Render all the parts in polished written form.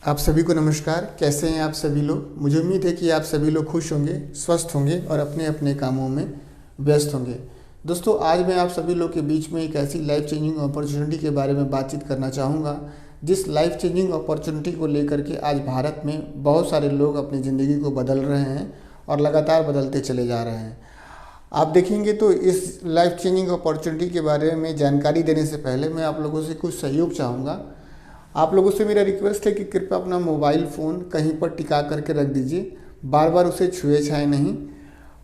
आप सभी को नमस्कार। कैसे हैं आप सभी लोग। मुझे उम्मीद है कि आप सभी लोग खुश होंगे, स्वस्थ होंगे और अपने अपने कामों में व्यस्त होंगे। दोस्तों, आज मैं आप सभी लोग के बीच में एक ऐसी लाइफ चेंजिंग अपॉर्चुनिटी के बारे में बातचीत करना चाहूँगा, जिस लाइफ चेंजिंग अपॉर्चुनिटी को लेकर के आज भारत में बहुत सारे लोग अपनी ज़िंदगी को बदल रहे हैं और लगातार बदलते चले जा रहे हैं। आप देखेंगे तो इस लाइफ चेंजिंग अपॉर्चुनिटी के बारे में जानकारी देने से पहले मैं आप लोगों से कुछ सहयोग चाहूँगा। आप लोगों से मेरा रिक्वेस्ट है कि कृपया अपना मोबाइल फ़ोन कहीं पर टिका करके रख दीजिए, बार बार उसे छुए छाए नहीं।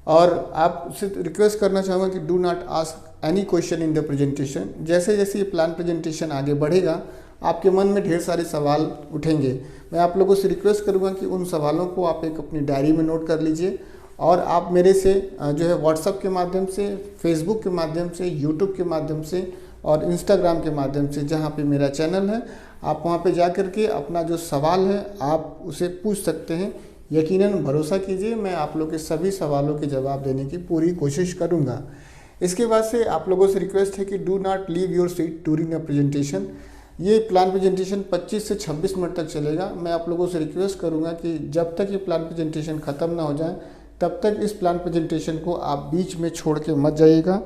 और आपसे रिक्वेस्ट करना चाहूँगा कि do not ask any question in the presentation. जैसे जैसे ये प्लान प्रेजेंटेशन आगे बढ़ेगा, आपके मन में ढेर सारे सवाल उठेंगे। मैं आप लोगों से रिक्वेस्ट करूँगा कि उन सवालों को आप एक अपनी डायरी में नोट कर लीजिए और आप मेरे से जो है व्हाट्सएप के माध्यम से, फेसबुक के माध्यम से, यूट्यूब के माध्यम से और इंस्टाग्राम के माध्यम से, जहाँ पे मेरा चैनल है, आप वहाँ पे जा कर के अपना जो सवाल है आप उसे पूछ सकते हैं। यकीनन भरोसा कीजिए, मैं आप लोग के सभी सवालों के जवाब देने की पूरी कोशिश करूँगा। इसके बाद से आप लोगों से रिक्वेस्ट है कि do not leave your seat during a presentation. ये प्लान प्रेजेंटेशन 25 से 26 मिनट तक चलेगा। मैं आप लोगों से रिक्वेस्ट करूँगा कि जब तक ये प्लान प्रेजेंटेशन ख़त्म ना हो जाए तब तक इस प्लान प्रेजेंटेशन को आप बीच में छोड़ के मत जाइएगा,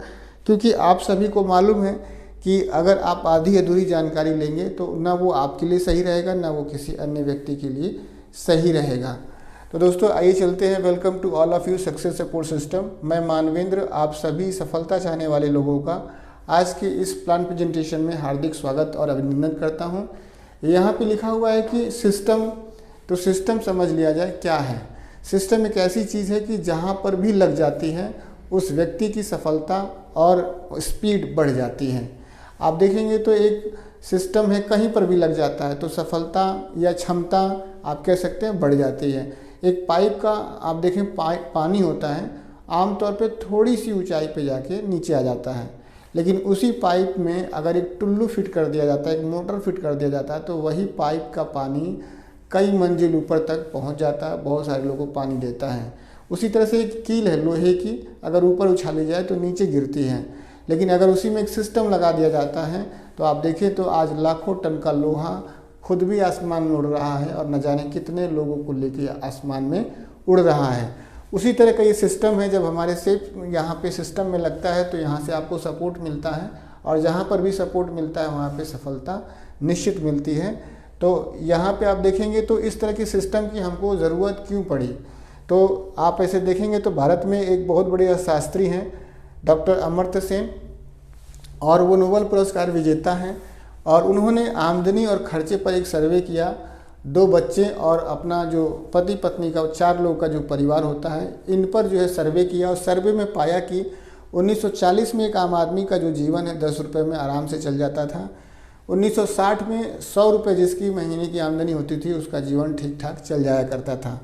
क्योंकि आप सभी को मालूम है कि अगर आप आधी अधूरी जानकारी लेंगे तो ना वो आपके लिए सही रहेगा, ना वो किसी अन्य व्यक्ति के लिए सही रहेगा। तो दोस्तों, आइए चलते हैं। Welcome to all of you success support system. मैं मानवेंद्र आप सभी सफलता चाहने वाले लोगों का आज के इस प्लान प्रेजेंटेशन में हार्दिक स्वागत और अभिनंदन करता हूं। यहाँ पे लिखा हुआ है कि सिस्टम, तो सिस्टम समझ लिया जाए क्या है। सिस्टम एक ऐसी चीज़ है कि जहाँ पर भी लग जाती है उस व्यक्ति की सफलता और स्पीड बढ़ जाती है। आप देखेंगे तो एक सिस्टम है, कहीं पर भी लग जाता है तो सफलता या क्षमता आप कह सकते हैं बढ़ जाती है। एक पाइप का आप देखें, पानी होता है, आमतौर पे थोड़ी सी ऊंचाई पे जाके नीचे आ जाता है, लेकिन उसी पाइप में अगर एक टुल्लू फिट कर दिया जाता है, एक मोटर फिट कर दिया जाता है, तो वही पाइप का पानी कई मंजिल ऊपर तक पहुंच जाता है, बहुत सारे लोगों को पानी देता है। उसी तरह से एक कील है लोहे की, अगर ऊपर उछाली जाए तो नीचे गिरती है, लेकिन अगर उसी में एक सिस्टम लगा दिया जाता है तो आप देखें तो आज लाखों टन का लोहा खुद भी आसमान में उड़ रहा है और न जाने कितने लोगों को लेके आसमान में उड़ रहा है। उसी तरह का ये सिस्टम है। जब हमारे सिर्फ यहाँ पे सिस्टम में लगता है तो यहाँ से आपको सपोर्ट मिलता है और जहाँ पर भी सपोर्ट मिलता है वहाँ पे सफलता निश्चित मिलती है। तो यहाँ पे आप देखेंगे तो इस तरह की सिस्टम की हमको ज़रूरत क्यों पड़ी, तो आप ऐसे देखेंगे तो भारत में एक बहुत बड़े अर्थशास्त्री हैं डॉक्टर अमर्त्य सेन, और वो नोबेल पुरस्कार विजेता हैं। और उन्होंने आमदनी और खर्चे पर एक सर्वे किया। 2 बच्चे और अपना जो पति पत्नी का 4 लोग का जो परिवार होता है, इन पर जो है सर्वे किया। और सर्वे में पाया कि 1940 में एक आम आदमी का जो जीवन है 10 रुपये में आराम से चल जाता था। 1960 में 100 रुपये जिसकी महीने की आमदनी होती थी उसका जीवन ठीक ठाक चल जाया करता था।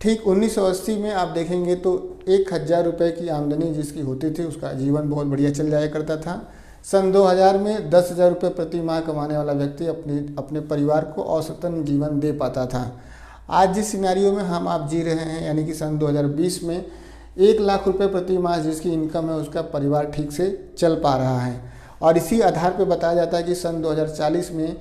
ठीक 1980 में आप देखेंगे तो 1000 रुपये की आमदनी जिसकी होती थी उसका जीवन बहुत बढ़िया चल जाया करता था। सन 2000 में 10,000 रुपये प्रति माह कमाने वाला व्यक्ति अपने परिवार को औसतन जीवन दे पाता था। आज जिस सिनेरियो में हम आप जी रहे हैं, यानी कि सन 2020 में 1 लाख रुपये प्रति माह जिसकी इनकम है उसका परिवार ठीक से चल पा रहा है। और इसी आधार पर बताया जाता है कि सन 2040 में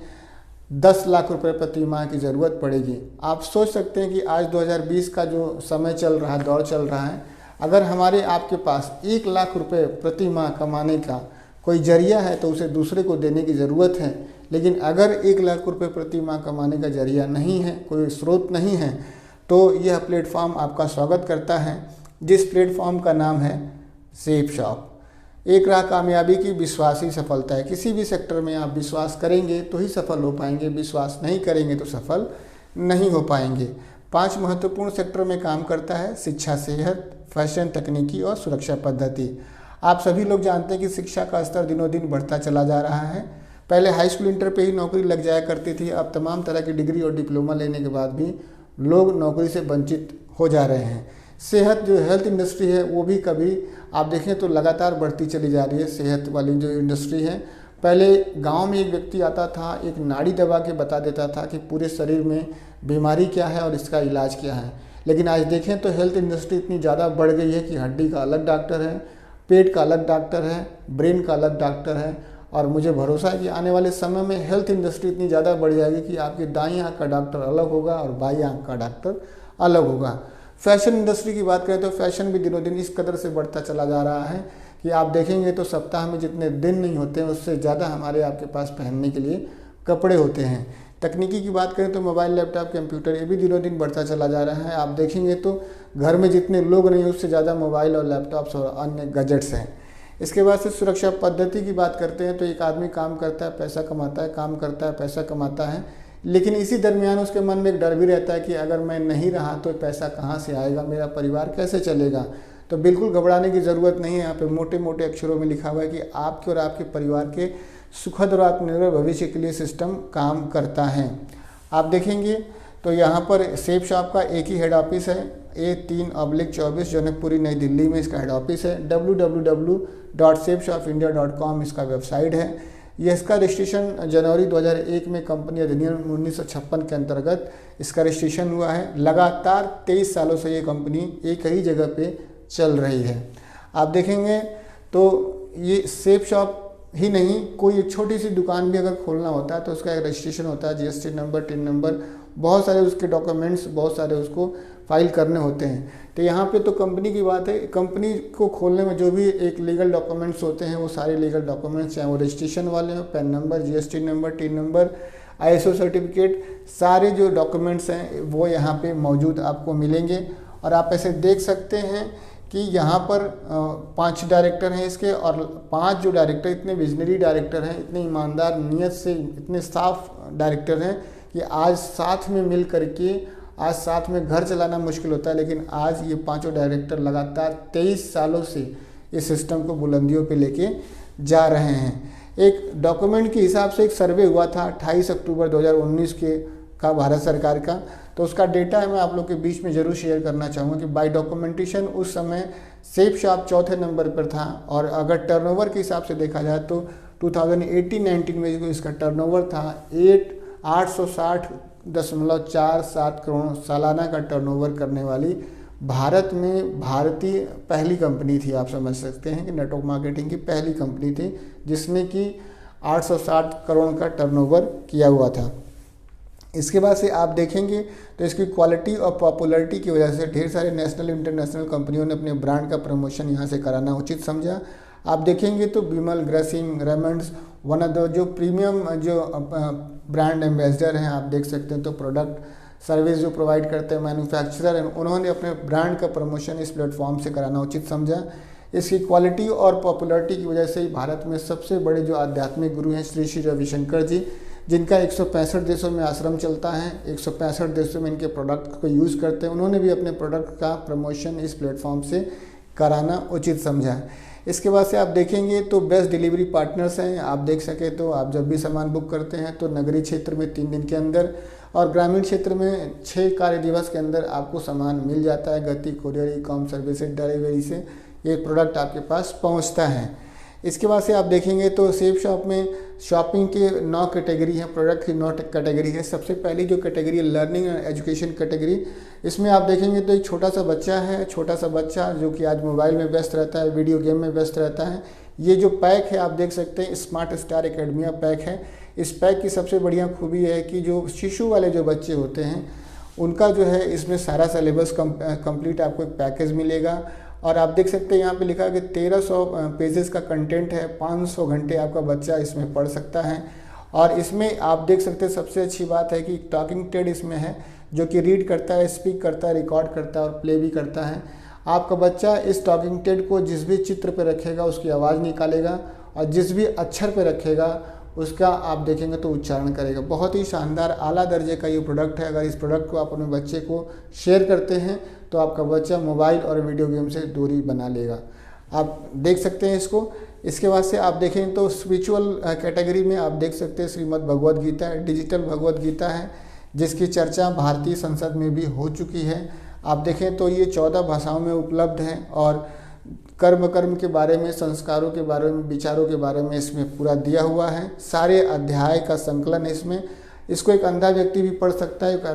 10 लाख रुपए प्रति माह की ज़रूरत पड़ेगी। आप सोच सकते हैं कि आज 2020 का जो समय चल रहा है, दौर चल रहा है, अगर हमारे आपके पास 1 लाख रुपए प्रति माह कमाने का कोई जरिया है तो उसे दूसरे को देने की ज़रूरत है। लेकिन अगर 1 लाख रुपए प्रति माह कमाने का जरिया नहीं है, कोई स्रोत नहीं है, तो यह प्लेटफॉर्म आपका स्वागत करता है, जिस प्लेटफॉर्म का नाम है सेफ शॉप। एक राह कामयाबी की विश्वास ही सफलता है। किसी भी सेक्टर में आप विश्वास करेंगे तो ही सफल हो पाएंगे, विश्वास नहीं करेंगे तो सफल नहीं हो पाएंगे। 5 महत्वपूर्ण सेक्टर में काम करता है: शिक्षा, सेहत, फैशन, तकनीकी और सुरक्षा पद्धति। आप सभी लोग जानते हैं कि शिक्षा का स्तर दिनों दिन बढ़ता चला जा रहा है। पहले हाई स्कूल इंटर पे ही नौकरी लग जाया करती थी, अब तमाम तरह की डिग्री और डिप्लोमा लेने के बाद भी लोग नौकरी से वंचित हो जा रहे हैं। सेहत, जो हेल्थ इंडस्ट्री है, वो भी कभी आप देखें तो लगातार बढ़ती चली जा रही है। सेहत वाली जो इंडस्ट्री है, पहले गांव में एक व्यक्ति आता था, एक नाड़ी दबा के बता देता था कि पूरे शरीर में बीमारी क्या है और इसका इलाज क्या है। लेकिन आज देखें तो हेल्थ इंडस्ट्री इतनी ज़्यादा बढ़ गई है कि हड्डी का अलग डॉक्टर है, पेट का अलग डॉक्टर है, ब्रेन का अलग डॉक्टर है और मुझे भरोसा है कि आने वाले समय में हेल्थ इंडस्ट्री इतनी ज़्यादा बढ़ जाएगी कि आपकी दाईं आँख का डॉक्टर अलग होगा और बाईं आँख का डॉक्टर अलग होगा। फैशन इंडस्ट्री की बात करें तो फैशन भी दिनों दिन इस कदर से बढ़ता चला जा रहा है कि आप देखेंगे तो सप्ताह में जितने दिन नहीं होते हैं उससे ज़्यादा हमारे आपके पास पहनने के लिए कपड़े होते हैं। तकनीकी की बात करें तो मोबाइल, लैपटॉप, कंप्यूटर ये भी दिनों दिन बढ़ता चला जा रहा है। आप देखेंगे तो घर में जितने लोग नहीं उससे ज़्यादा मोबाइल और लैपटॉप्स और अन्य गैजेट्स हैं। इसके बाद से सुरक्षा पद्धति की बात करते हैं तो एक आदमी काम करता है, पैसा कमाता है, काम करता है, पैसा कमाता है, लेकिन इसी दरमियान उसके मन में एक डर भी रहता है कि अगर मैं नहीं रहा तो पैसा कहाँ से आएगा, मेरा परिवार कैसे चलेगा। तो बिल्कुल घबराने की ज़रूरत नहीं है। यहाँ पे मोटे मोटे अक्षरों में लिखा हुआ है कि आपके और आपके परिवार के सुखद और आत्मनिर्भर भविष्य के लिए सिस्टम काम करता है। आप देखेंगे तो यहाँ पर सेफ शॉप का एक ही हेड ऑफिस है, A3/24 जनकपुरी नई दिल्ली में इसका हेड ऑफिस है। www.safeshopindia.com इसका वेबसाइट है। ये इसका रजिस्ट्रेशन जनवरी 2001 में कंपनी अधिनियम 1956 के अंतर्गत इसका रजिस्ट्रेशन हुआ है। लगातार 23 सालों से ये कंपनी एक ही जगह पे चल रही है। आप देखेंगे तो ये सेफ शॉप ही नहीं, कोई एक छोटी सी दुकान भी अगर खोलना होता है तो उसका एक रजिस्ट्रेशन होता है, GST नंबर, टिन नंबर, बहुत सारे उसके डॉक्यूमेंट्स, बहुत सारे उसको फाइल करने होते हैं। तो यहाँ पे तो कंपनी की बात है, कंपनी को खोलने में जो भी एक लीगल डॉक्यूमेंट्स होते हैं वो सारे लीगल डॉक्यूमेंट्स, चाहे वो रजिस्ट्रेशन वाले हो, pan number, GST number, tin number, ISO certificate, सारे जो डॉक्यूमेंट्स हैं वो यहाँ पे मौजूद आपको मिलेंगे। और आप ऐसे देख सकते हैं कि यहाँ पर 5 डायरेक्टर हैं इसके, और 5 जो डायरेक्टर इतने विजनरी डायरेक्टर हैं, इतने ईमानदार नीयत से, इतने साफ डायरेक्टर हैं कि आज साथ में मिल करके, आज साथ में घर चलाना मुश्किल होता है, लेकिन आज ये 5 डायरेक्टर लगातार 23 सालों से इस सिस्टम को बुलंदियों पे लेके जा रहे हैं। एक डॉक्यूमेंट के हिसाब से एक सर्वे हुआ था 28 अक्टूबर 2019 का भारत सरकार का, तो उसका डेटा है मैं आप लोग के बीच में ज़रूर शेयर करना चाहूँगा कि बाय डॉक्यूमेंटेशन उस समय सेफ शॉप चौथे नंबर पर था। और अगर टर्नओवर के हिसाब से देखा जाए तो 2018-19 में जो इसका टर्नओवर था 860.47 करोड़ सालाना का टर्नओवर करने वाली भारत में भारतीय पहली कंपनी थी। आप समझ सकते हैं कि नेटवर्क मार्केटिंग की पहली कंपनी थी जिसने कि 860 करोड़ का टर्नओवर किया हुआ था। इसके बाद से आप देखेंगे तो इसकी क्वालिटी और पॉपुलैरिटी की वजह से ढेर सारे नेशनल इंटरनेशनल कंपनियों ने अपने ब्रांड का प्रमोशन यहाँ से कराना उचित समझा। आप देखेंगे तो Vimal, Grasim, Raymonds, one of the जो प्रीमियम जो ब्रांड एम्बेसडर हैं, आप देख सकते हैं, तो प्रोडक्ट सर्विस जो प्रोवाइड करते हैं मैन्युफैक्चरर हैं, उन्होंने अपने ब्रांड का प्रमोशन इस प्लेटफॉर्म से कराना उचित समझा। इसकी क्वालिटी और पॉपुलैरिटी की वजह से ही भारत में सबसे बड़े जो आध्यात्मिक गुरु हैं श्री श्री रविशंकर जी, जिनका 165 देशों में आश्रम चलता है, 165 देशों में इनके प्रोडक्ट को यूज़ करते हैं, उन्होंने भी अपने प्रोडक्ट का प्रमोशन इस प्लेटफॉर्म से कराना उचित समझा। इसके बाद से आप देखेंगे तो बेस्ट डिलीवरी पार्टनर्स हैं। आप देख सके तो आप जब भी सामान बुक करते हैं तो नगरीय क्षेत्र में 3 दिन के अंदर और ग्रामीण क्षेत्र में 6 कार्य दिवस के अंदर आपको सामान मिल जाता है। गति, कुरियर, ई-कॉम सर्विसेज, डिलीवरी से ये प्रोडक्ट आपके पास पहुंचता है। इसके बाद से आप देखेंगे तो सेफ शॉप में शॉपिंग के 9 कैटेगरी हैं, प्रोडक्ट की 9 कैटेगरी है। सबसे पहली जो कैटेगरी है लर्निंग एंड एजुकेशन कैटेगरी, इसमें आप देखेंगे तो एक छोटा सा बच्चा है, छोटा सा बच्चा जो कि आज मोबाइल में व्यस्त रहता है, वीडियो गेम में व्यस्त रहता है। ये जो पैक है आप देख सकते हैं स्मार्ट स्टार एकेडमिया पैक है। इस पैक की सबसे बढ़िया खूबी है कि जो शिशु वाले जो बच्चे होते हैं उनका जो है इसमें सारा सिलेबस कंप्लीट आपको एक पैकेज मिलेगा। और आप देख सकते हैं यहाँ पे लिखा है कि 1300 पेजेस का कंटेंट है, 500 घंटे आपका बच्चा इसमें पढ़ सकता है। और इसमें आप देख सकते हैं सबसे अच्छी बात है कि टॉकिंग टेड इसमें है जो कि रीड करता है, स्पीक करता है, रिकॉर्ड करता है और प्ले भी करता है। आपका बच्चा इस टॉकिंग टेड को जिस भी चित्र पर रखेगा उसकी आवाज़ निकालेगा और जिस भी अक्षर पर रखेगा उसका आप देखेंगे तो उच्चारण करेगा। बहुत ही शानदार आला दर्जे का ये प्रोडक्ट है। अगर इस प्रोडक्ट को आप अपने बच्चे को शेयर करते हैं तो आपका बच्चा मोबाइल और वीडियो गेम से दूरी बना लेगा। आप देख सकते हैं इसको। इसके बाद से आप देखें तो स्पिरिचुअल कैटेगरी में आप देख सकते हैं श्रीमद् भगवद गीता है, डिजिटल भगवद गीता है जिसकी चर्चा भारतीय संसद में भी हो चुकी है। आप देखें तो ये 14 भाषाओं में उपलब्ध है और कर्म के बारे में, संस्कारों के बारे में, विचारों के बारे में इसमें पूरा दिया हुआ है। सारे अध्याय का संकलन है इसमें। इसको एक अंधा व्यक्ति भी पढ़ सकता है, एक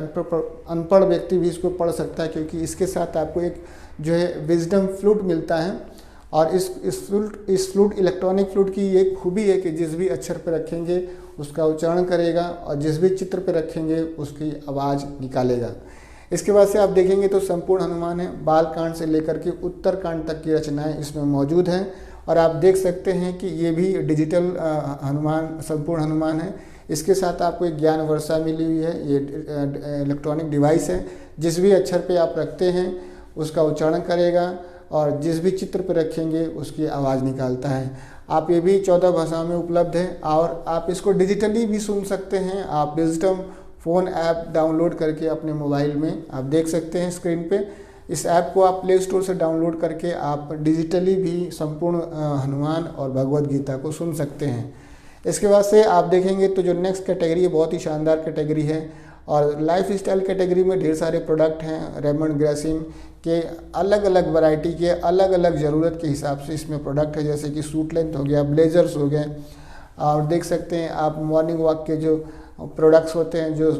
अनपढ़ व्यक्ति भी इसको पढ़ सकता है, क्योंकि इसके साथ आपको एक जो है विजडम फ्लूट मिलता है और इस फ्लूट इलेक्ट्रॉनिक फ्लूट की ये खूबी है कि जिस भी अक्षर पर रखेंगे उसका उच्चारण करेगा और जिस भी चित्र पर रखेंगे उसकी आवाज़ निकालेगा। इसके बाद से आप देखेंगे तो संपूर्ण हनुमान है, बाल कांड से लेकर के उत्तर कांड तक की रचनाएं इसमें मौजूद हैं। और आप देख सकते हैं कि ये भी डिजिटल हनुमान संपूर्ण हनुमान है। इसके साथ आपको एक ज्ञान वर्षा मिली हुई है, ये इलेक्ट्रॉनिक डिवाइस है। जिस भी अक्षर पे आप रखते हैं उसका उच्चारण करेगा और जिस भी चित्र पर रखेंगे उसकी आवाज़ निकालता है। आप ये भी 14 भाषाओं में उपलब्ध है और आप इसको डिजिटली भी सुन सकते हैं। आप डिजिटल फ़ोन ऐप डाउनलोड करके अपने मोबाइल में आप देख सकते हैं स्क्रीन पे। इस ऐप को आप प्ले स्टोर से डाउनलोड करके आप डिजिटली भी संपूर्ण हनुमान और भगवद गीता को सुन सकते हैं। इसके बाद से आप देखेंगे तो जो नेक्स्ट कैटेगरी है बहुत ही शानदार कैटेगरी है और लाइफ स्टाइल कैटेगरी में ढेर सारे प्रोडक्ट हैं। रेमंड ग्रेसिम के अलग अलग वैरायटी के अलग अलग ज़रूरत के हिसाब से इसमें प्रोडक्ट है, जैसे कि सूट लेंथ हो गया, ब्लेजर्स हो गए। और देख सकते हैं आप मॉर्निंग वॉक के जो प्रोडक्ट्स होते हैं, जो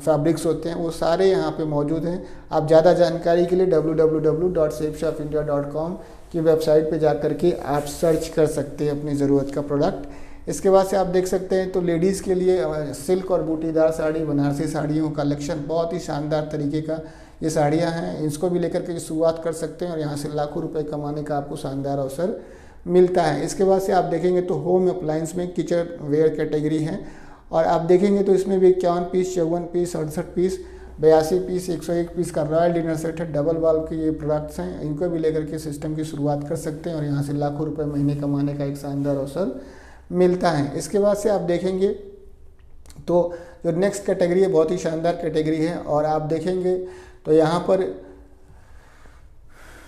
फैब्रिक्स होते हैं, वो सारे यहाँ पे मौजूद हैं। आप ज़्यादा जानकारी के लिए www.shapeshopindia.com की वेबसाइट पे जा कर के आप सर्च कर सकते हैं अपनी ज़रूरत का प्रोडक्ट। इसके बाद से आप देख सकते हैं तो लेडीज़ के लिए सिल्क और बूटीदार साड़ी, बनारसी साड़ियों का कलेक्शन बहुत ही शानदार तरीके का ये साड़ियाँ हैं। इसको भी लेकर के शुरुआत कर सकते हैं और यहाँ से लाखों रुपए कमाने का आपको शानदार अवसर मिलता है। इसके बाद से आप देखेंगे तो होम अप्लायंस में किचन वेयर कैटेगरी है और आप देखेंगे तो इसमें भी 51 piece, 54 piece, 68 piece, 82 piece, 101 piece का रॉयल डिनर सेट है। डबल वाल्व के ये प्रोडक्ट्स हैं, इनको भी लेकर के सिस्टम की शुरुआत कर सकते हैं और यहाँ से लाखों रुपए महीने कमाने का एक शानदार अवसर मिलता है। इसके बाद से आप देखेंगे तो जो नेक्स्ट कैटेगरी है बहुत ही शानदार कैटेगरी है और आप देखेंगे तो यहाँ पर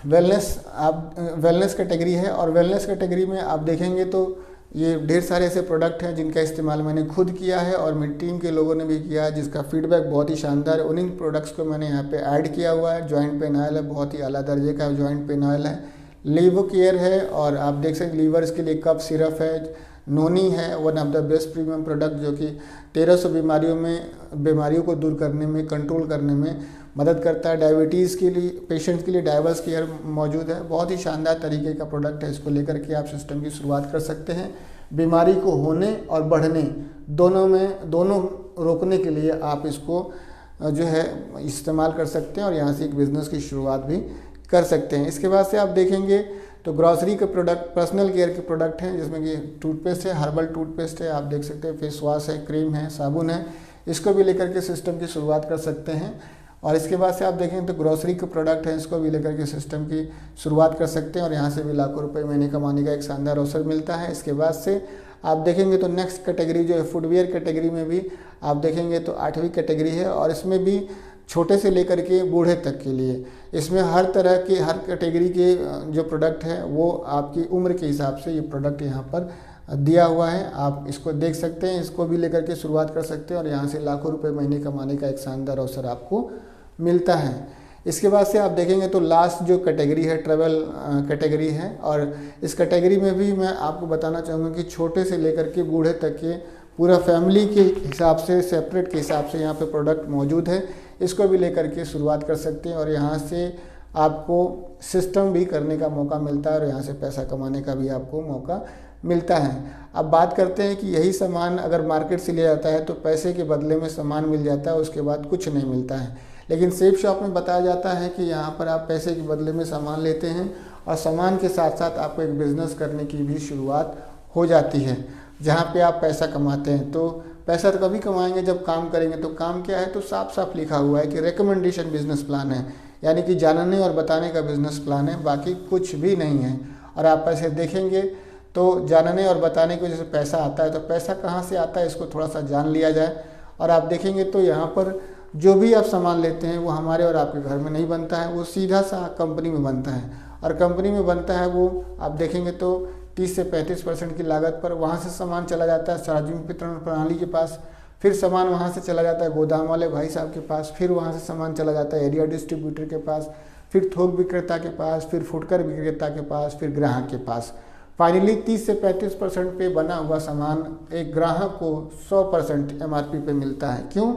वेलनेस कैटेगरी है और वेलनेस कैटेगरी में आप देखेंगे तो ये ढेर सारे ऐसे प्रोडक्ट हैं जिनका इस्तेमाल मैंने खुद किया है और मेरी टीम के लोगों ने भी किया है, जिसका फीडबैक बहुत ही शानदार है। उन्हीं प्रोडक्ट्स को मैंने यहाँ पे ऐड किया हुआ है। जॉइंट पेन ऑयल है, बहुत ही आला दर्जे का जॉइंट पेन ऑयल है। लीवर केयर है और आप देख सकते हैं लीवर्स के लिए कफ सिरप है। नोनी है, one of the best premium product जो कि 1300 बीमारियों को दूर करने में, कंट्रोल करने में मदद करता है। डायबिटीज़ के लिए पेशेंट्स के लिए डायवर्स केयर मौजूद है। बहुत ही शानदार तरीके का प्रोडक्ट है। इसको लेकर के आप सिस्टम की शुरुआत कर सकते हैं। बीमारी को होने और बढ़ने दोनों रोकने के लिए आप इसको जो है इस्तेमाल कर सकते हैं और यहाँ से एक बिज़नेस की शुरुआत भी कर सकते हैं। इसके बाद से आप देखेंगे तो ग्रॉसरी के प्रोडक्ट, पर्सनल केयर के प्रोडक्ट हैं, जिसमें कि टूथपेस्ट है, हर्बल टूथपेस्ट है, आप देख सकते हैं फेस वॉश है, क्रीम है, साबुन है। इसको भी लेकर के सिस्टम की शुरुआत कर सकते हैं। और इसके बाद से आप देखें तो ग्रॉसरी के प्रोडक्ट हैं, इसको भी लेकर के सिस्टम की शुरुआत कर सकते हैं और यहाँ से भी लाखों रुपए महीने कमाने का एक शानदार अवसर मिलता है। इसके बाद से आप देखेंगे तो नेक्स्ट कैटेगरी जो है फुटवेयर कैटेगरी में भी आप देखेंगे तो 8वीं कैटेगरी है और इसमें भी छोटे से लेकर के बूढ़े तक के लिए इसमें हर तरह के, हर कैटेगरी के जो प्रोडक्ट हैं वो आपकी उम्र के हिसाब से ये प्रोडक्ट यहाँ पर दिया हुआ है। आप इसको देख सकते हैं, इसको भी लेकर के शुरुआत कर सकते हैं और यहाँ से लाखों रुपए महीने कमाने का एक शानदार अवसर आपको मिलता है। इसके बाद से आप देखेंगे तो लास्ट जो कैटेगरी है ट्रैवल कैटेगरी है और इस कैटेगरी में भी मैं आपको बताना चाहूँगा कि छोटे से लेकर के बूढ़े तक के पूरा फैमिली के हिसाब से, सेपरेट के हिसाब से यहाँ पे प्रोडक्ट मौजूद है। इसको भी लेकर के शुरुआत कर सकते हैं और यहाँ से आपको सिस्टम भी करने का मौका मिलता है और यहाँ से पैसा कमाने का भी आपको मौका मिलता है। अब बात करते हैं कि यही सामान अगर मार्केट से लिया जाता है तो पैसे के बदले में सामान मिल जाता है, उसके बाद कुछ नहीं मिलता है। लेकिन सेफ शॉप में बताया जाता है कि यहाँ पर आप पैसे के बदले में सामान लेते हैं और सामान के साथ साथ आपको एक बिज़नेस करने की भी शुरुआत हो जाती है, जहाँ पे आप पैसा कमाते हैं। तो पैसा तो कभी कमाएंगे जब काम करेंगे। तो काम क्या है तो साफ साफ लिखा हुआ है कि रिकमेंडेशन बिजनेस प्लान है, यानी कि जानने और बताने का बिजनेस प्लान है, बाकी कुछ भी नहीं है। और आप पैसे देखेंगे तो जानने और बताने की वजह से पैसा आता है। तो पैसा कहाँ से आता है इसको थोड़ा सा जान लिया जाए। और आप देखेंगे तो यहाँ पर जो भी आप सामान लेते हैं वो हमारे और आपके घर में नहीं बनता है, वो सीधा सा कंपनी में बनता है। और कंपनी में बनता है वो आप देखेंगे तो 30 से 35% की लागत पर वहाँ से सामान चला जाता है सार्वजनिक वितरण प्रणाली के पास, फिर सामान वहाँ से चला जाता है गोदाम वाले भाई साहब के पास, फिर वहाँ से सामान चला जाता है एरिया डिस्ट्रीब्यूटर के पास, फिर थोक विक्रेता के पास, फिर फुटकर विक्रेता के पास, फिर ग्राहक के पास। फाइनली 30 से 35% पे बना हुआ सामान एक ग्राहक को 100% MRP पे मिलता है। क्यों?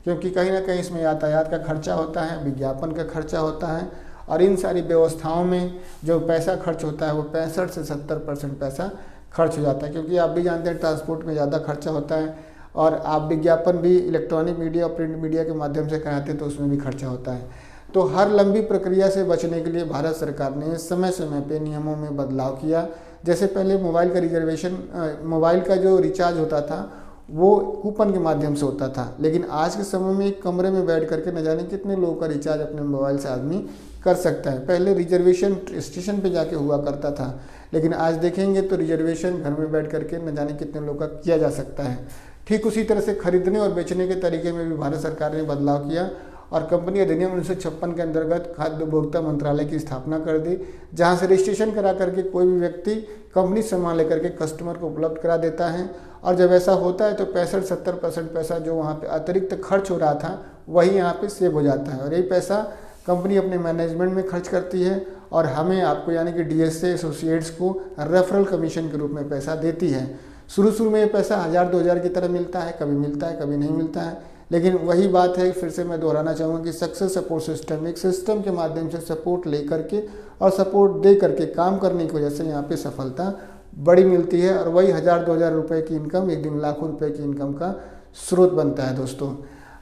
क्योंकि कहीं ना कहीं इसमें यातायात का खर्चा होता है, विज्ञापन का खर्चा होता है और इन सारी व्यवस्थाओं में जो पैसा खर्च होता है वो 65 से 70% पैसा खर्च हो जाता है, क्योंकि आप भी जानते हैं ट्रांसपोर्ट में ज़्यादा खर्चा होता है, और आप विज्ञापन भी इलेक्ट्रॉनिक मीडिया और प्रिंट मीडिया के माध्यम से कराते हैं तो उसमें भी खर्चा होता है। तो हर लंबी प्रक्रिया से बचने के लिए भारत सरकार ने समय समय पे नियमों में बदलाव किया। जैसे पहले मोबाइल का रिजर्वेशन, मोबाइल का जो रिचार्ज होता था वो कूपन के माध्यम से होता था, लेकिन आज के समय में एक कमरे में बैठ करके न जाने कितने लोगों का रिचार्ज अपने मोबाइल से आदमी कर सकता है। पहले रिजर्वेशन स्टेशन पे जाके हुआ करता था, लेकिन आज देखेंगे तो रिजर्वेशन घर में बैठ करके न जाने कितने लोग का किया जा सकता है। ठीक उसी तरह से खरीदने और बेचने के तरीके में भी भारत सरकार ने बदलाव किया और कंपनी अधिनियम 1956 के अंतर्गत खाद्य उपभोक्ता मंत्रालय की स्थापना कर दी, जहां से रजिस्ट्रेशन करा करके कोई भी व्यक्ति कंपनी सामान लेकर के कस्टमर को उपलब्ध करा देता है। और जब ऐसा होता है तो 65-70% पैसा जो वहाँ पे अतिरिक्त खर्च हो रहा था वही यहाँ पे सेव हो जाता है, और यही पैसा कंपनी अपने मैनेजमेंट में खर्च करती है और हमें आपको यानी कि DSA एसोसिएट्स को रेफरल कमीशन के रूप में पैसा देती है। शुरू में ये पैसा 1000-2000 की तरह मिलता है, कभी मिलता है कभी नहीं मिलता है, लेकिन वही बात है, फिर से मैं दोहराना चाहूँगा कि सक्सेस सपोर्ट सिस्टम, एक सिस्टम के माध्यम से सपोर्ट ले करके और सपोर्ट दे करके काम करने की वजह से यहाँ पे सफलता बड़ी मिलती है, और वही 1000-2000 रुपये की इनकम एक दिन लाखों रुपए की इनकम का स्रोत बनता है दोस्तों।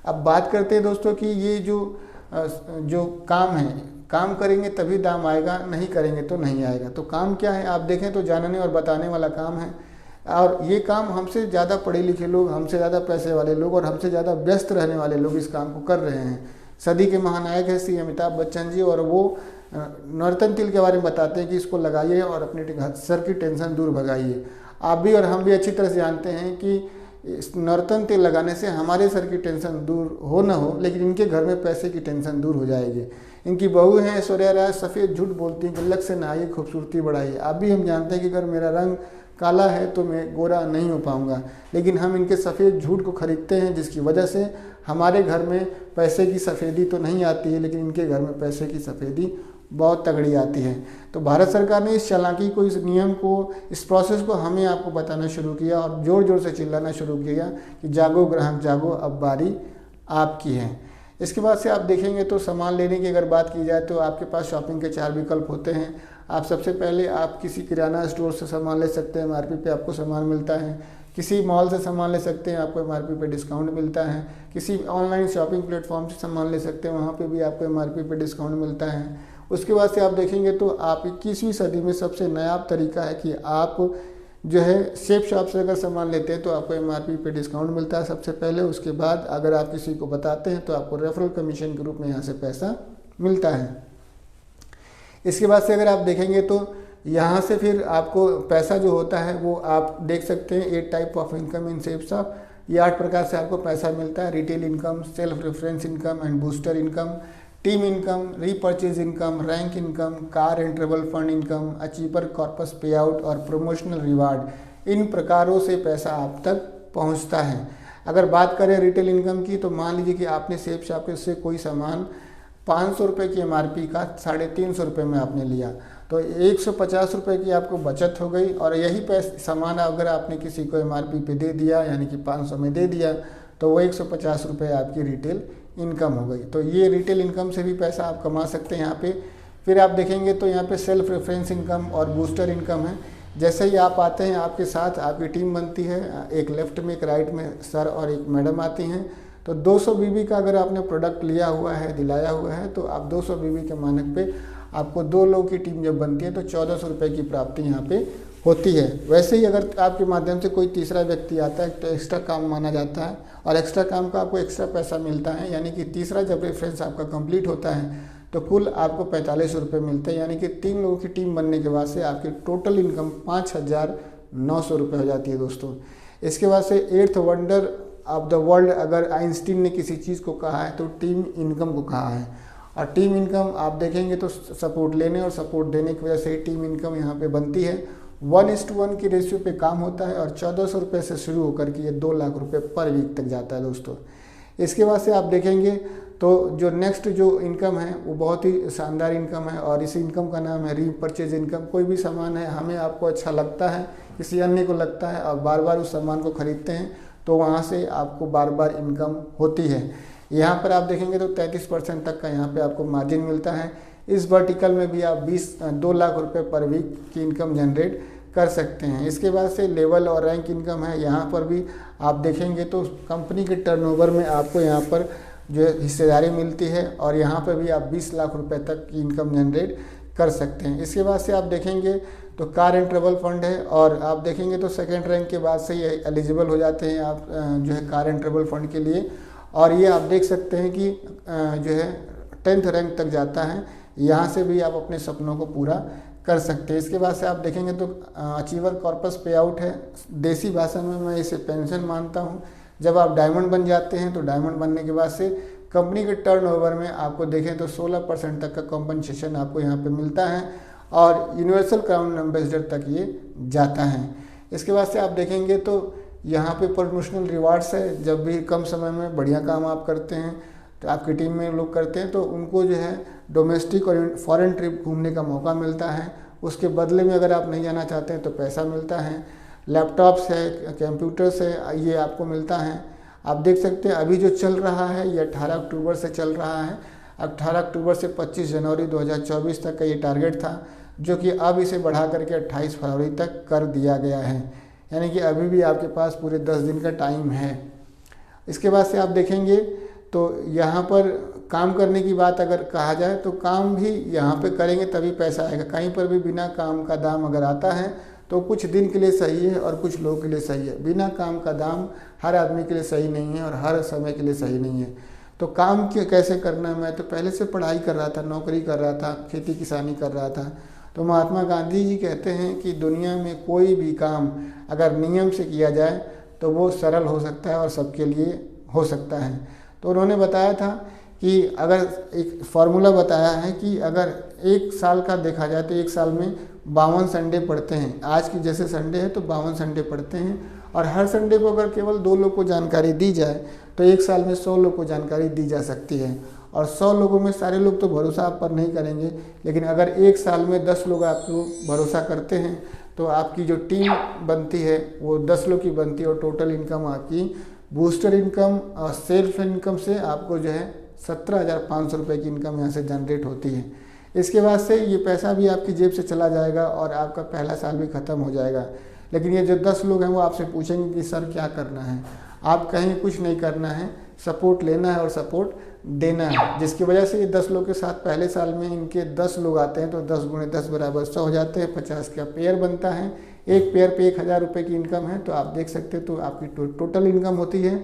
अब बात करते हैं दोस्तों कि ये जो काम है, काम करेंगे तभी दाम आएगा, नहीं करेंगे तो नहीं आएगा। तो काम क्या है आप देखें तो जानने और बताने वाला काम है, और ये काम हमसे ज़्यादा पढ़े लिखे लोग, हमसे ज़्यादा पैसे वाले लोग और हमसे ज़्यादा व्यस्त रहने वाले लोग इस काम को कर रहे हैं। सदी के महानायक है श्री अमिताभ बच्चन जी, और वो नर्तन तिल के बारे में बताते हैं कि इसको लगाइए और अपने सर की टेंशन दूर भगाइए। आप भी और हम भी अच्छी तरह से जानते हैं कि इस नर्तन तेल लगाने से हमारे सर की टेंशन दूर हो ना हो, लेकिन इनके घर में पैसे की टेंशन दूर हो जाएगी। इनकी बहू हैं ऐश्वर्या राय, सफ़ेद झूठ बोलती हैं, गुल्लक से नहाइए खूबसूरती बढ़ाइए। आप भी हम जानते हैं कि अगर मेरा रंग काला है तो मैं गोरा नहीं हो पाऊंगा, लेकिन हम इनके सफ़ेद झूठ को खरीदते हैं, जिसकी वजह से हमारे घर में पैसे की सफ़ेदी तो नहीं आती है, लेकिन इनके घर में पैसे की सफ़ेदी बहुत तगड़ी आती है। तो भारत सरकार ने इस चालाकी को, इस नियम को, इस प्रोसेस को हमें आपको बताना शुरू किया और ज़ोर ज़ोर से चिल्लाना शुरू किया कि जागो ग्राहक जागो, अब बारी आपकी है। इसके बाद से आप देखेंगे तो सामान लेने की अगर बात की जाए तो आपके पास शॉपिंग के 4 विकल्प होते हैं। आप सबसे पहले आप किसी किराना स्टोर से सामान ले सकते हैं, MRP पे आपको सामान मिलता है। किसी मॉल से सामान ले सकते हैं, आपको MRP पे डिस्काउंट मिलता है। किसी ऑनलाइन शॉपिंग प्लेटफॉर्म से सामान ले सकते हैं, वहाँ पे भी आपको MRP पे डिस्काउंट मिलता है। उसके बाद से आप देखेंगे तो आप 21वीं सदी में सबसे नायाब तरीका है कि आप जो है सेफ शॉप से अगर सामान लेते हैं तो आपको MRP पे डिस्काउंट मिलता है सबसे पहले। उसके बाद अगर आप किसी को बताते हैं तो आपको रेफरल कमीशन के रूप में यहाँ से पैसा मिलता है। इसके बाद से अगर आप देखेंगे तो यहाँ से फिर आपको पैसा जो होता है वो आप देख सकते हैं 8 type of income in safe shop. ये 8 प्रकार से आपको पैसा मिलता है। Retail income, self reference income and booster income, team income, repurchase income, rank income, car and travel fund income, achiever corpus पे आउट और प्रमोशनल रिवार्ड। इन प्रकारों से पैसा आप तक पहुंचता है। अगर बात करें रिटेल इनकम की तो मान लीजिए कि आपने सेफ शॉप से कोई सामान 500 रुपये की MRP का 350 रुपये में आपने लिया तो 150 रुपये की आपको बचत हो गई, और यही सामान अगर आपने किसी को MRP पे दे दिया यानी कि 500 में दे दिया तो वो 150 रुपये आपकी रिटेल इनकम हो गई। तो ये रिटेल इनकम से भी पैसा आप कमा सकते हैं यहाँ पे। फिर आप देखेंगे तो यहाँ पे सेल्फ रेफरेंस इनकम और बूस्टर इनकम है। जैसे ही आप आते हैं आपके साथ आपकी टीम बनती है, एक लेफ्ट में एक राइट में सर और एक मैडम आती हैं, तो 200 BB का अगर आपने प्रोडक्ट लिया हुआ है, दिलाया हुआ है, तो आप 200 BB के मानक पे आपको 2 लोगों की टीम जब बनती है तो 1400 रुपये की प्राप्ति यहाँ पे होती है। वैसे ही अगर आपके माध्यम से कोई तीसरा व्यक्ति आता है तो एक्स्ट्रा काम माना जाता है, और एक्स्ट्रा काम का आपको एक्स्ट्रा पैसा मिलता है। यानी कि तीसरा जब रेफरेंस आपका कंप्लीट होता है तो कुल आपको 45 रुपये मिलते हैं, यानी कि 3 लोगों की टीम बनने के बाद से आपकी टोटल इनकम 5900 रुपये हो जाती है दोस्तों। इसके बाद से 8th wonder of the world अगर आइंस्टीन ने किसी चीज़ को कहा है तो टीम इनकम को कहा है। और टीम इनकम आप देखेंगे तो सपोर्ट लेने और सपोर्ट देने की वजह से टीम इनकम यहाँ पे बनती है। 1:1 की रेशियो पे काम होता है और 1400 रुपये से शुरू होकर के ये 2 लाख रुपये पर वीक तक जाता है दोस्तों। इसके बाद से आप देखेंगे तो जो नेक्स्ट जो इनकम है वो बहुत ही शानदार इनकम है, और इस इनकम का नाम है रीपरचेज इनकम। कोई भी सामान है हमें आपको अच्छा लगता है, किसी अन्य को लगता है, और बार बार उस सामान को खरीदते हैं तो वहाँ से आपको बार बार इनकम होती है। यहाँ पर आप देखेंगे तो 33% तक का यहाँ पे आपको मार्जिन मिलता है। इस वर्टिकल में भी आप 2 लाख रुपए पर वीक की इनकम जनरेट कर सकते हैं। इसके बाद से लेवल और रैंक इनकम है, यहाँ पर भी आप देखेंगे तो कंपनी के टर्नओवर में आपको यहाँ पर जो है हिस्सेदारी मिलती है और यहाँ पर भी आप 20 लाख रुपए तक की इनकम जनरेट कर सकते हैं। इसके बाद से आप देखेंगे तो कार एंड ट्रेवल फंड है और आप देखेंगे तो सेकंड रैंक के बाद से ये एलिजिबल हो जाते हैं आप जो है कार एंड ट्रेवल फंड के लिए। और ये आप देख सकते हैं कि जो है 10th रैंक तक जाता है, यहाँ से भी आप अपने सपनों को पूरा कर सकते हैं। इसके बाद से आप देखेंगे तो अचीवर कॉर्पस पे आउट है, देसी भाषा में मैं इसे पेंशन मानता हूँ। जब आप डायमंड बन जाते हैं तो डायमंड बनने के बाद से कंपनी के टर्नओवर में आपको देखें तो 16% तक का कॉम्पनसेशन आपको यहाँ पे मिलता है और यूनिवर्सल क्राउन एम्बेसडर तक ये जाता है। इसके बाद से आप देखेंगे तो यहाँ पे प्रमोशनल रिवार्ड्स है, जब भी कम समय में बढ़िया काम आप करते हैं तो आपकी टीम में लोग करते हैं तो उनको जो है डोमेस्टिक और फॉरेन ट्रिप घूमने का मौका मिलता है। उसके बदले में अगर आप नहीं जाना चाहते हैं तो पैसा मिलता है। लैपटॉप्स है, कंप्यूटर्स है, ये आपको मिलता है। आप देख सकते हैं अभी जो चल रहा है ये 18 अक्टूबर से चल रहा है। 18 अक्टूबर से 25 जनवरी 2024 तक का ये टारगेट था, जो कि अब इसे बढ़ा करके 28 फरवरी तक कर दिया गया है, यानी कि अभी भी आपके पास पूरे 10 दिन का टाइम है। इसके बाद से आप देखेंगे तो यहाँ पर काम करने की बात अगर कहा जाए तो काम भी यहाँ पे करेंगे तभी पैसा आएगा। कहीं पर भी बिना काम का दाम अगर आता है तो कुछ दिन के लिए सही है और कुछ लोगों के लिए सही है। बिना काम का दाम हर आदमी के लिए सही नहीं है और हर समय के लिए सही नहीं है। तो काम कैसे करना है, मैं तो पहले से पढ़ाई कर रहा था, नौकरी कर रहा था, खेती किसानी कर रहा था। तो महात्मा गांधी जी कहते हैं कि दुनिया में कोई भी काम अगर नियम से किया जाए तो वो सरल हो सकता है और सबके लिए हो सकता है। तो उन्होंने बताया था कि अगर एक फार्मूला बताया है कि अगर एक साल का देखा जाए तो एक साल में 52 संडे पड़ते हैं। आज की जैसे संडे है तो 52 संडे पड़ते हैं और हर संडे को अगर केवल 2 लोग को जानकारी दी जाए तो एक साल में 100 लोग को जानकारी दी जा सकती है। और 100 लोगों में सारे लोग तो भरोसा आप पर नहीं करेंगे, लेकिन अगर एक साल में 10 लोग आपको भरोसा करते हैं तो आपकी जो टीम बनती है वो 10 लोग की बनती है और टोटल इनकम आपकी बूस्टर इनकम और सेल्फ इनकम से आपको जो है 17,500 रुपये की इनकम यहाँ से जनरेट होती है। इसके बाद से ये पैसा भी आपकी जेब से चला जाएगा और आपका पहला साल भी ख़त्म हो जाएगा। लेकिन ये जो 10 लोग हैं वो आपसे पूछेंगे कि सर क्या करना है। आप कहीं कुछ नहीं करना है, सपोर्ट लेना है और सपोर्ट देना है, जिसकी वजह से ये 10 लोग के साथ पहले साल में इनके 10 लोग आते हैं तो 10 गुणे 10 बराबर 100 हो जाते हैं। 50 का पेयर बनता है, एक पेयर पे 1,000 रुपये की इनकम है तो आप देख सकते हैं तो आपकी टोटल इनकम होती है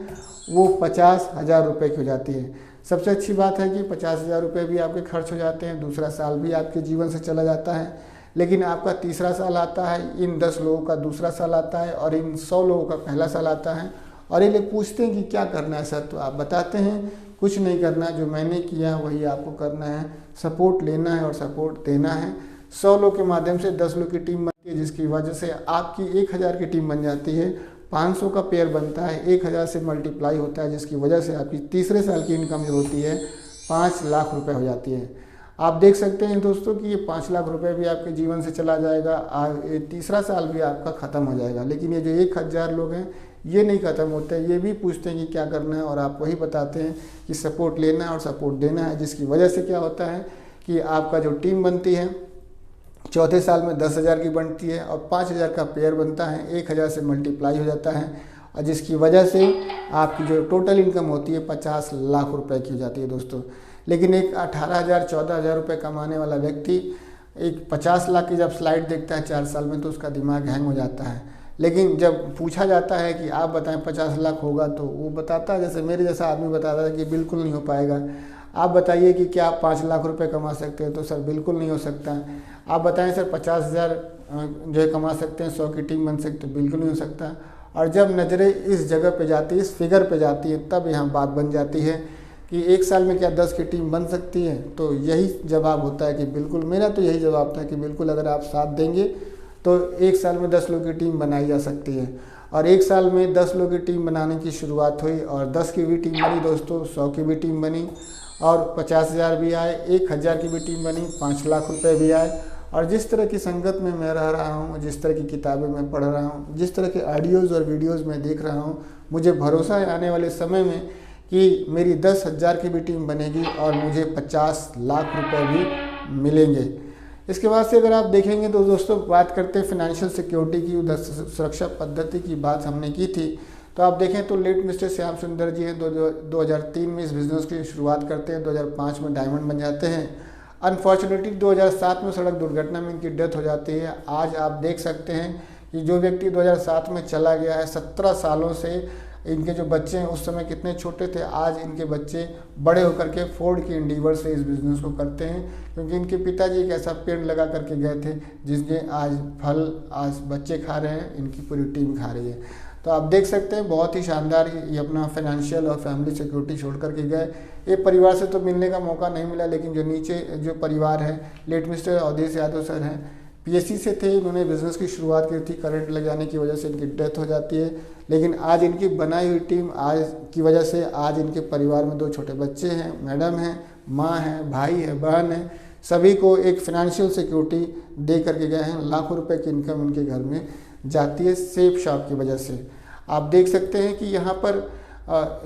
वो 50,000 रुपये की हो जाती है। सबसे अच्छी बात है कि 50,000 रुपये भी आपके खर्च हो जाते हैं, दूसरा साल भी आपके जीवन से चला जाता है। लेकिन आपका तीसरा साल आता है, इन 10 लोगों का दूसरा साल आता है और इन 100 लोगों का पहला साल आता है। और ये लोग पूछते हैं कि क्या करना है सर, तो आप बताते हैं कुछ नहीं करना, जो मैंने किया वही आपको करना है, सपोर्ट लेना है और सपोर्ट देना है। 100 लोग के माध्यम से 10 लोग की टीम बनती है, जिसकी वजह से आपकी 1,000 की टीम बन जाती है। 500 का पेयर बनता है, 1,000 से मल्टीप्लाई होता है, जिसकी वजह से आपकी तीसरे साल की इनकम जो होती है 5 लाख रुपए हो जाती है। आप देख सकते हैं दोस्तों कि ये 5 लाख रुपए भी आपके जीवन से चला जाएगा, ये तीसरा साल भी आपका ख़त्म हो जाएगा। लेकिन ये जो 1,000 लोग हैं ये नहीं ख़त्म होते, ये भी पूछते हैं कि क्या करना है और आप वही बताते हैं कि सपोर्ट लेना है और सपोर्ट देना है, जिसकी वजह से क्या होता है कि आपका जो टीम बनती है चौथे साल में 10,000 की बनती है और 5,000 का पेयर बनता है, 1,000 से मल्टीप्लाई हो जाता है और जिसकी वजह से आपकी जो टोटल इनकम होती है 50 लाख रुपए की हो जाती है दोस्तों। लेकिन एक 18,000 14,000 रुपये कमाने वाला व्यक्ति एक 50 लाख की जब स्लाइड देखता है 4 साल में तो उसका दिमाग हैंग हो जाता है। लेकिन जब पूछा जाता है कि आप बताएं 50 लाख होगा तो वो बताता है, जैसे मेरे जैसा आदमी बताता है कि बिल्कुल नहीं हो पाएगा। आप बताइए कि क्या आप 5 लाख रुपए कमा सकते हैं, तो सर बिल्कुल नहीं हो सकता। आप बताएं सर 50,000 जो है कमा सकते हैं, 100 की टीम बन सकते, बिल्कुल नहीं हो सकता। और जब नज़रें इस जगह पे जाती है, इस फिगर पे जाती है, तब यहाँ बात बन जाती है कि एक साल में क्या 10 की टीम बन सकती है। तो यही जवाब होता है कि बिल्कुल, मेरा तो यही जवाब था कि बिल्कुल अगर आप साथ देंगे तो एक साल में 10 लोगों की टीम बनाई जा सकती है। और एक साल में 10 लोगों की टीम बनाने की शुरुआत हुई और 10 की भी टीम बनी दोस्तों, 100 की भी टीम बनी और 50,000 भी आए, 1,000 की भी टीम बनी, 5 लाख रुपए भी आए। और जिस तरह की संगत में मैं रह रहा हूँ, जिस तरह की किताबें मैं पढ़ रहा हूँ, जिस तरह के ऑडियोज़ और वीडियोज़ मैं देख रहा हूँ, मुझे भरोसा है आने वाले समय में कि मेरी 10,000 की भी टीम बनेगी और मुझे 50 लाख रुपए भी मिलेंगे। इसके बाद से अगर आप देखेंगे तो दोस्तों बात करते हैं फाइनेंशियल सिक्योरिटी की, उधर सुरक्षा पद्धति की बात हमने की थी। तो आप देखें तो लेट मिस्टर श्याम सुंदर जी हैं, 2003 में इस बिज़नेस की शुरुआत करते हैं, 2005 में डायमंड बन जाते हैं। अनफॉर्चुनेटली 2007 में सड़क दुर्घटना में इनकी डेथ हो जाती है। आज आप देख सकते हैं कि जो व्यक्ति 2007 में चला गया है, 17 सालों से इनके जो बच्चे हैं उस समय कितने छोटे थे, आज इनके बच्चे बड़े होकर के फोर्ड की एंडीवर से इस बिज़नेस को करते हैं, क्योंकि इनके पिताजी एक ऐसा पेड़ लगा करके गए थे जिसके आज फल आज बच्चे खा रहे हैं, इनकी पूरी टीम खा रही है। तो आप देख सकते हैं बहुत ही शानदार ये अपना फाइनेंशियल और फैमिली सिक्योरिटी छोड़ करके गए। ये परिवार से तो मिलने का मौका नहीं मिला, लेकिन जो नीचे जो परिवार है, late mister Awadhesh Yadav sir हैं, पीएससी से थे, इन्होंने बिज़नेस की शुरुआत की थी, करंट लग जाने की वजह से इनकी डेथ हो जाती है। लेकिन आज इनकी बनाई हुई टीम आज की वजह से आज इनके परिवार में 2 छोटे बच्चे हैं, मैडम हैं, माँ हैं, भाई है, बहन है, सभी को एक फाइनेंशियल सिक्योरिटी दे करके गए हैं। लाखों रुपए की इनकम इनके घर में जाती है सेफ शॉप की वजह से। आप देख सकते हैं कि यहाँ पर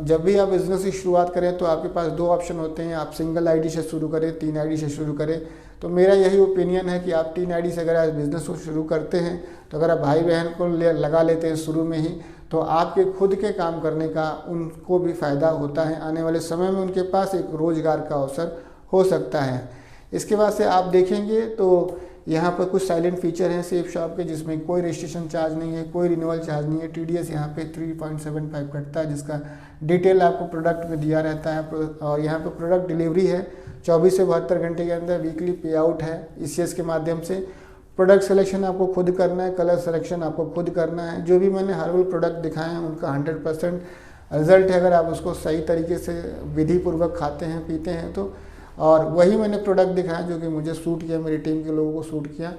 जब भी आप बिज़नेस की शुरुआत करें तो आपके पास 2 ऑप्शन होते हैं, आप सिंगल आईडी से शुरू करें, 3 आईडी से शुरू करें। तो मेरा यही ओपिनियन है कि आप 3 आईडी से अगर आप बिज़नेस को शुरू करते हैं तो अगर आप भाई बहन को लगा लेते हैं शुरू में ही, तो आपके खुद के काम करने का उनको भी फ़ायदा होता है, आने वाले समय में उनके पास एक रोज़गार का अवसर हो सकता है। इसके बाद से आप देखेंगे तो यहाँ पर कुछ साइलेंट फीचर हैं सेफ शॉप के, जिसमें कोई रजिस्ट्रेशन चार्ज नहीं है, कोई रिन्यूअल चार्ज नहीं है। टीडीएस यहाँ पे 3.75 कटता है, जिसका डिटेल आपको प्रोडक्ट में दिया रहता है। और यहाँ पे प्रोडक्ट डिलीवरी है 24 से 72 घंटे के अंदर। वीकली पे आउट है ईसीएस के माध्यम से। प्रोडक्ट सिलेक्शन आपको खुद करना है, कलर सिलेक्शन आपको खुद करना है। जो भी मैंने हर्बल प्रोडक्ट दिखाए हैं उनका 100% रिजल्ट है, अगर आप उसको सही तरीके से विधि पूर्वक खाते हैं पीते हैं तो। और वही मैंने प्रोडक्ट दिखाया जो कि मुझे सूट किया, मेरी टीम के लोगों को सूट किया।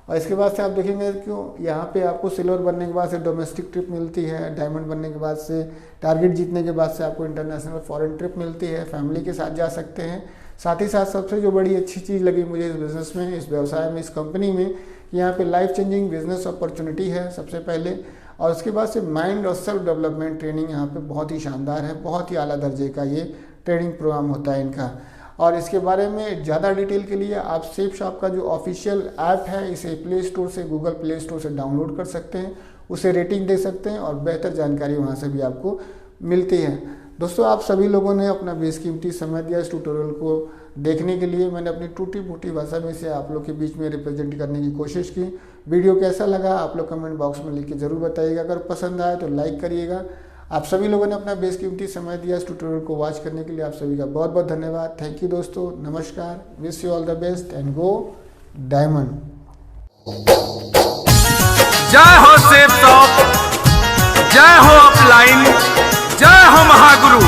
और इसके बाद से आप देखेंगे क्यों यहाँ पे आपको सिल्वर बनने के बाद से डोमेस्टिक ट्रिप मिलती है, डायमंड बनने के बाद से, टारगेट जीतने के बाद से आपको इंटरनेशनल फॉरेन ट्रिप मिलती है, फैमिली के साथ जा सकते हैं। साथ ही साथ सबसे जो बड़ी अच्छी चीज़ लगी मुझे इस बिज़नेस में, इस व्यवसाय में, इस कंपनी में, कि यहाँ पे लाइफ चेंजिंग बिजनेस अपॉर्चुनिटी है सबसे पहले। और उसके बाद से माइंड और सेल्फ डेवलपमेंट ट्रेनिंग यहाँ पे बहुत ही शानदार है, बहुत ही आला दर्जे का ये ट्रेनिंग प्रोग्राम होता है इनका। और इसके बारे में ज़्यादा डिटेल के लिए आप सेफ शॉप का जो ऑफिशियल ऐप है, इसे प्ले स्टोर से, गूगल प्ले स्टोर से डाउनलोड कर सकते हैं, उसे रेटिंग दे सकते हैं और बेहतर जानकारी वहाँ से भी आपको मिलती है। दोस्तों, आप सभी लोगों ने अपना बेशकीमती समय दिया इस ट्यूटोरियल को देखने के लिए। मैंने अपनी टूटी फूटी भाषा में से आप लोग के बीच में रिप्रेजेंट करने की कोशिश की। वीडियो कैसा लगा आप लोग कमेंट बॉक्स में लिख के ज़रूर बताइएगा। अगर पसंद आए तो लाइक करिएगा। आप सभी लोगों ने अपना बेशकीमती समय दिया इस ट्यूटोरियल को वॉच करने के लिए, आप सभी का बहुत बहुत धन्यवाद। थैंक यू दोस्तों, नमस्कार, wish you all the best and go diamond. जय हो सेफ शॉप, जय हो अपलाइन, जय हो महागुरु।